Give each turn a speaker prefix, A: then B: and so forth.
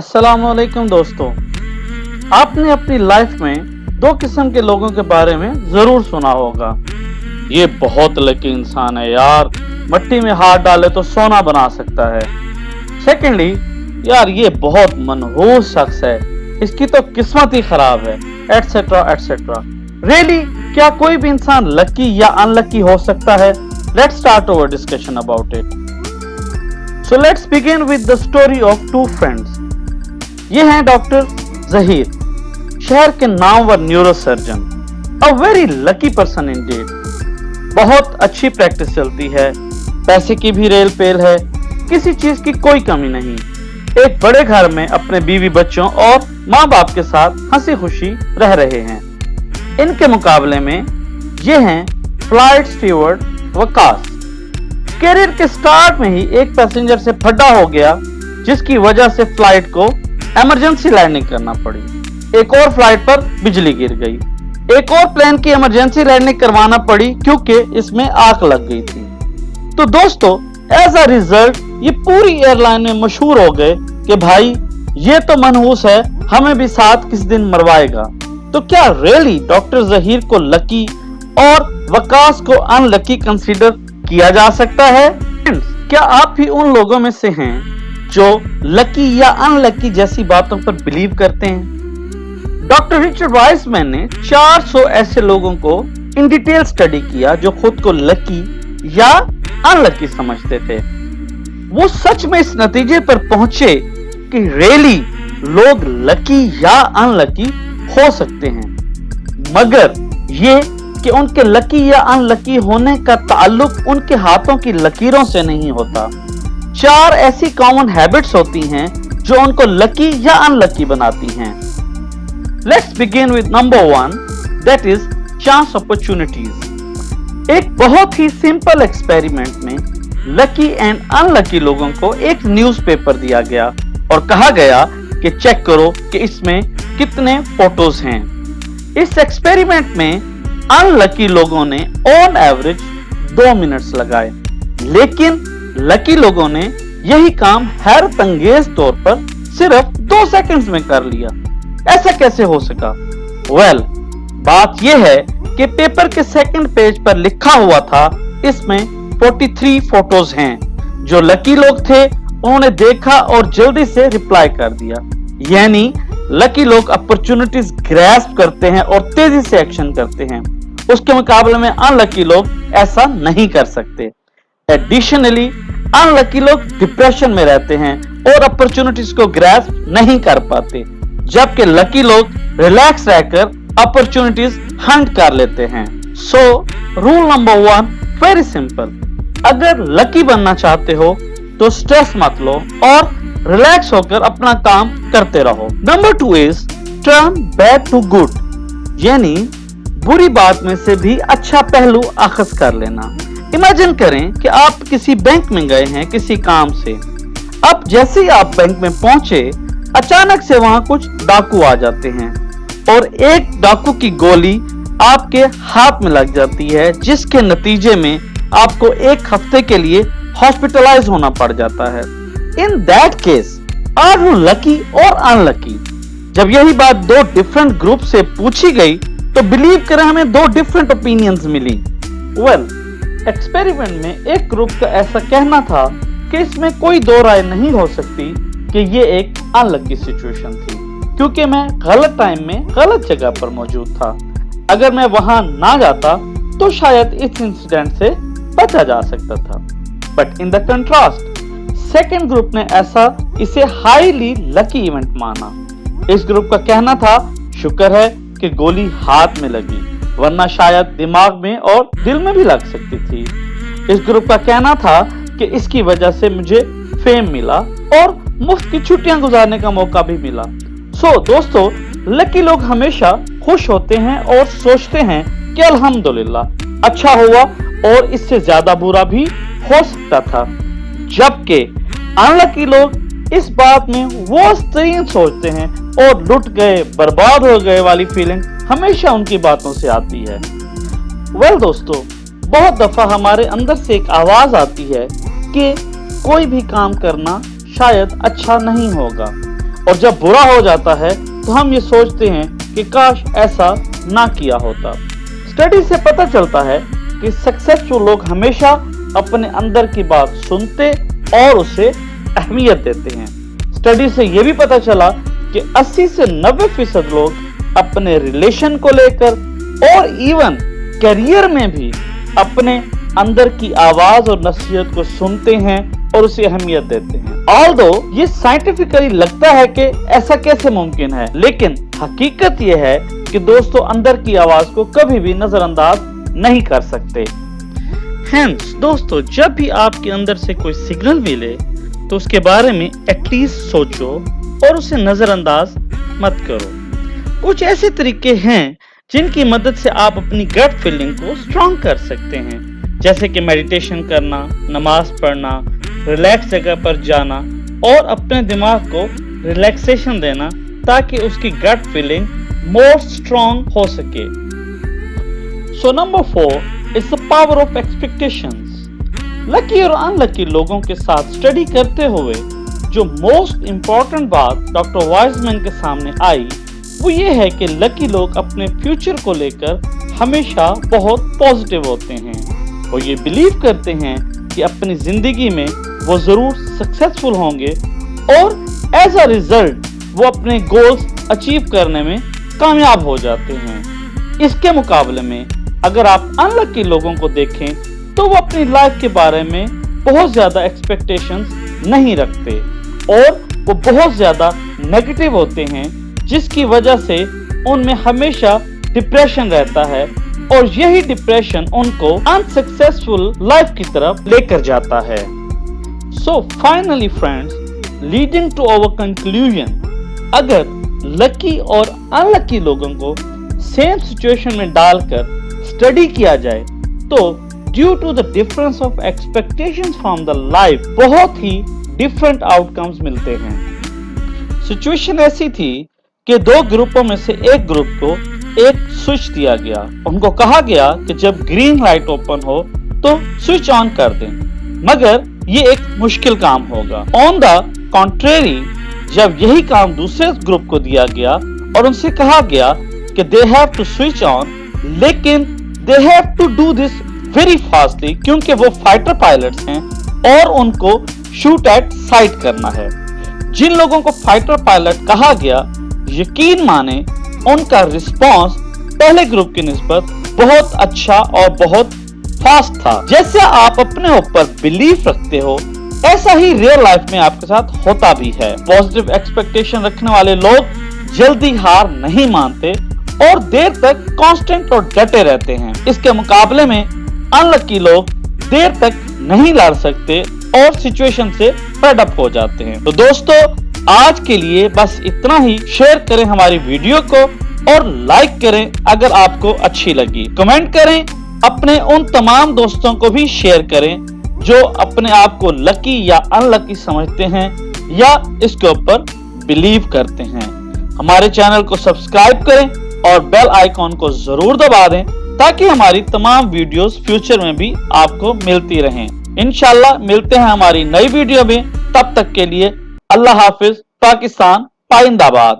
A: अस्सलामुअलैकुम दोस्तों, आपने अपनी लाइफ में दो किस्म के लोगों के बारे में जरूर सुना होगा। ये बहुत लकी इंसान है यार, मट्टी में हाथ डाले तो सोना बना सकता है। सेकेंडली, यार ये बहुत मनहूस शख्स है, इसकी तो किस्मत ही खराब है, एटसेट्रा एटसेट्रा। रियली क्या कोई भी इंसान लकी या अनलकी हो सकता है? Let's start our discussion about it. So let's begin with the story of two friends. ये हैं डॉक्टर जहीर, शहर के Namvar neurosurgeon, a very lucky person Indeed. बहुत अच्छी प्रैक्टिस चलती है, पैसे की भी रेल पेल है, किसी चीज की कोई कमी नहीं। एक बड़े घर में अपने बीवी बच्चों और माँ बाप के साथ हंसी खुशी रह रहे हैं। इनके मुकाबले में ये हैं फ्लाइट स्टीवर्ड वकास। कैरियर के स्टार्ट में ही एक पैसेंजर से फड्डा हो गया, जिसकी वजह से फ्लाइट को इमरजेंसी लैंडिंग करना पड़ी। एक और फ्लाइट पर बिजली गिर गई, एक और प्लेन की इमरजेंसी लैंडिंग करवाना पड़ी क्योंकि इसमें आग लग गई थी। तो दोस्तों, एज अ रिजल्ट ये पूरी एयरलाइन में मशहूर हो गए कि भाई ये तो मनहूस है, हमें भी साथ किस दिन मरवाएगा। तो क्या रियली डॉक्टर जहीर को लकी और वकास को अनलकी कंसीडर किया जा सकता है? क्या आप भी उन लोगों में से हैं जो लकी या अनलकी जैसी बातों पर बिलीव करते हैं? डॉक्टर रिचर्ड वाइसमैन ने 400 ऐसे लोगों को इन डिटेल स्टडी किया जो खुद को लकी या अनलकी समझते थे। वो सच में इस नतीजे पर पहुंचे कि रियली लोग लकी या अनलकी हो सकते हैं, मगर ये कि उनके लकी या अनलकी होने का ताल्लुक उनके हाथों की लकीरों से नहीं होता। 4 ऐसी कॉमन हैबिट्स होती हैं जो उनको लकी या अनलकी बनाती हैं। Let's begin with number 1, that is chance opportunities. एक बहुत ही सिंपल एक्सपेरिमेंट में लकी एंड अनलकी लोगों को एक न्यूज़पेपर दिया गया और कहा गया कि चेक करो कि इसमें कितने फोटोज हैं। इस एक्सपेरिमेंट में अनलकी लोगों ने ऑन एवरेज 2 मिनट्स लगाए, लेकिन लकी लोगों ने यही काम हैरत अंगेज तौर पर सिर्फ 2 सेकंड्स में कर लिया। ऐसा कैसे हो सका? बात यह है कि पेपर के सेकंड पेज पर लिखा हुआ था इसमें 43 फोटोज हैं। जो लकी लोग थे उन्होंने देखा और जल्दी से रिप्लाई कर दिया। यानी लकी लोग अपॉर्चुनिटीज ग्रैस्प करते हैं और तेजी से एक्शन करते हैं, उसके मुकाबले में अनलकी लोग ऐसा नहीं कर सकते। एडिशनली अनलकी लोग डिप्रेशन में रहते हैं और अपॉर्चुनिटीज को ग्रैस्प नहीं कर पाते, जबकि लकी लोग रिलैक्स रहकर अपॉर्चुनिटीज हंट कर लेते हैं। So rule number 1 very simple, अगर लकी बनना चाहते हो तो स्ट्रेस मत लो और रिलैक्स होकर अपना काम करते रहो। Number 2 is turn bad to good, यानी बुरी बात में से भी अच्छा पहलू अखज़ कर लेना। इमेजिन करें कि आप किसी बैंक में गए हैं किसी काम से। अब जैसे ही आप बैंक में पहुंचे, अचानक से वहां कुछ डाकू आ जाते हैं और एक डाकू की गोली आपके हाथ में लग जाती है, जिसके नतीजे में आपको 1 हफ्ते के लिए हॉस्पिटलाइज होना पड़ जाता है। In that case are you lucky और अनलकी? जब यही बात 2 डिफरेंट ग्रुप से पूछी गई तो बिलीव करें हमें 2 डिफरेंट ओपिनियंस मिली। एक्सपेरिमेंट में एक ग्रुप का ऐसा कहना था कि इसमें कोई 2 राय नहीं हो सकती कि ये एक अनलकी सिचुएशन थी, क्योंकि मैं गलत टाइम में गलत जगह पर मौजूद था। अगर मैं वहां ना जाता तो शायद इस इंसिडेंट से बचा जा सकता था। But in the contrast second group ने इसे हाईली लकी इवेंट माना। इस ग्रुप का कहना था शुक्र है कि गोली हाथ में लगी, वरना शायद दिमाग में और दिल में भी लग सकती थी। इस ग्रुप का कहना था कि इसकी वजह से मुझे फेम मिला और मुफ्त की छुट्टियां गुजारने का मौका भी मिला। सो दोस्तों, लकी लोग हमेशा खुश होते हैं और सोचते हैं कि अल्हम्दुलिल्लाह अच्छा हुआ और इससे ज्यादा बुरा भी हो सकता था, जबकि अनलकी लोग इस बात में वो तरीन सोचते हैं और लुट गए बर्बाद हो गए वाली फीलिंग हमेशा उनकी बातों से आती है। दोस्तों, बहुत दफा हमारे अंदर से एक आवाज आती है कि कोई भी काम करना शायद अच्छा नहीं होगा और जब बुरा हो जाता है तो हम ये सोचते हैं कि काश ऐसा ना किया होता। स्टडी से पता चलता है कि सक्सेसफुल लोग हमेशा अपने अंदर की बात सुनते और उसे अहमियत देते हैं। स्टडी से यह भी पता चला कि 80 से 90% लोग अपने रिलेशन को लेकर और इवन करियर में भी अपने अंदर की आवाज और नसीहत को सुनते हैं और उसे अहमियत देते हैं। ऑल्दो ये साइंटिफिकली लगता है कि ऐसा कैसे मुमकिन है, लेकिन हकीकत ये है कि दोस्तों अंदर की आवाज को कभी भी नजरअंदाज नहीं कर सकते। हेंस दोस्तों, जब भी आपके अंदर से कोई सिग्नल मिले तो उसके बारे में एटलीस्ट सोचो और उसे नजरअंदाज मत करो। कुछ ऐसे तरीके हैं जिनकी मदद से आप अपनी गट फीलिंग को स्ट्रॉन्ग कर सकते हैं, जैसे कि मेडिटेशन करना, नमाज पढ़ना, रिलैक्स जगह पर जाना और अपने दिमाग को रिलैक्सेशन देना ताकि उसकी गट फीलिंग मोर स्ट्रॉन्ग हो सके। So number 4 is the power of expectations. Lucky और अनलकी लोगों के साथ स्टडी करते हुए जो मोस्ट इंपॉर्टेंट बात डॉक्टर वाइजमैन के सामने आई वो ये है कि लकी लोग अपने फ्यूचर को लेकर हमेशा बहुत पॉजिटिव होते हैं और ये बिलीव करते हैं कि अपनी जिंदगी में वो जरूर सक्सेसफुल होंगे और एज अ रिजल्ट वो अपने गोल्स अचीव करने में कामयाब हो जाते हैं। इसके मुकाबले में अगर आप अनलकी लोगों को देखें तो वो अपनी लाइफ के बारे में बहुत ज्यादा एक्सपेक्टेशंस नहीं रखते और वो बहुत ज्यादा नेगेटिव होते हैं, जिसकी वजह से उनमें हमेशा डिप्रेशन रहता है और यही डिप्रेशन उनको अनसक्सेसफुल लाइफ की तरफ लेकर जाता है। So finally friends, leading to our conclusion, अगर लकी और अनलकी लोगों को सेम सिचुएशन में डालकर स्टडी किया जाए तो due to the difference of expectations from the life बहुत ही डिफरेंट आउटकम्स मिलते हैं। सिचुएशन ऐसी थी कि दो ग्रुपों में से एक ग्रुप को एक स्विच दिया गया। उनको कहा गया कि जब ग्रीन लाइट ओपन हो तो स्विच ऑन कर दें, मगर ये एक मुश्किल काम होगा। ऑन द कॉन्ट्रेरी, जब यही काम दूसरे ग्रुप को दिया गया और उनसे कहा गया कि they have to switch on, लेकिन they have to do this very fastly क्योंकि वो फाइटर पायलट्स हैं और उनको शूट एट साइट करना है। जिन लोगों को फाइटर पायलट कहा गया, यकीन माने उनका रिस्पॉन्स पहले ग्रुप की निस्बत बहुत अच्छा और बहुत फास्ट था। जैसे आप अपने ऊपर बिलीफ रखते हो ऐसा ही रियल लाइफ में आपके साथ होता भी है। पॉजिटिव एक्सपेक्टेशन रखने वाले लोग जल्दी हार नहीं मानते और देर तक कांस्टेंट और डटे रहते हैं। इसके मुकाबले में अनलकी लोग देर तक नहीं लड़ सकते और सिचुएशन से फेड अप हो जाते हैं। तो दोस्तों, आज के लिए बस इतना ही। शेयर करें हमारी वीडियो को और लाइक करें अगर आपको अच्छी लगी। कमेंट करें, अपने उन तमाम दोस्तों को भी शेयर करें जो अपने आप को लकी या अनलकी समझते हैं या इसके ऊपर बिलीव करते हैं। हमारे चैनल को सब्सक्राइब करें और बेल आइकॉन को जरूर दबा दें ताकि हमारी तमाम वीडियोस फ्यूचर में भी आपको मिलती रहें। इंशाल्लाह मिलते हैं हमारी नई वीडियो में। तब तक के लिए अल्लाह हाफिज। पाकिस्तान पाइंदाबाद।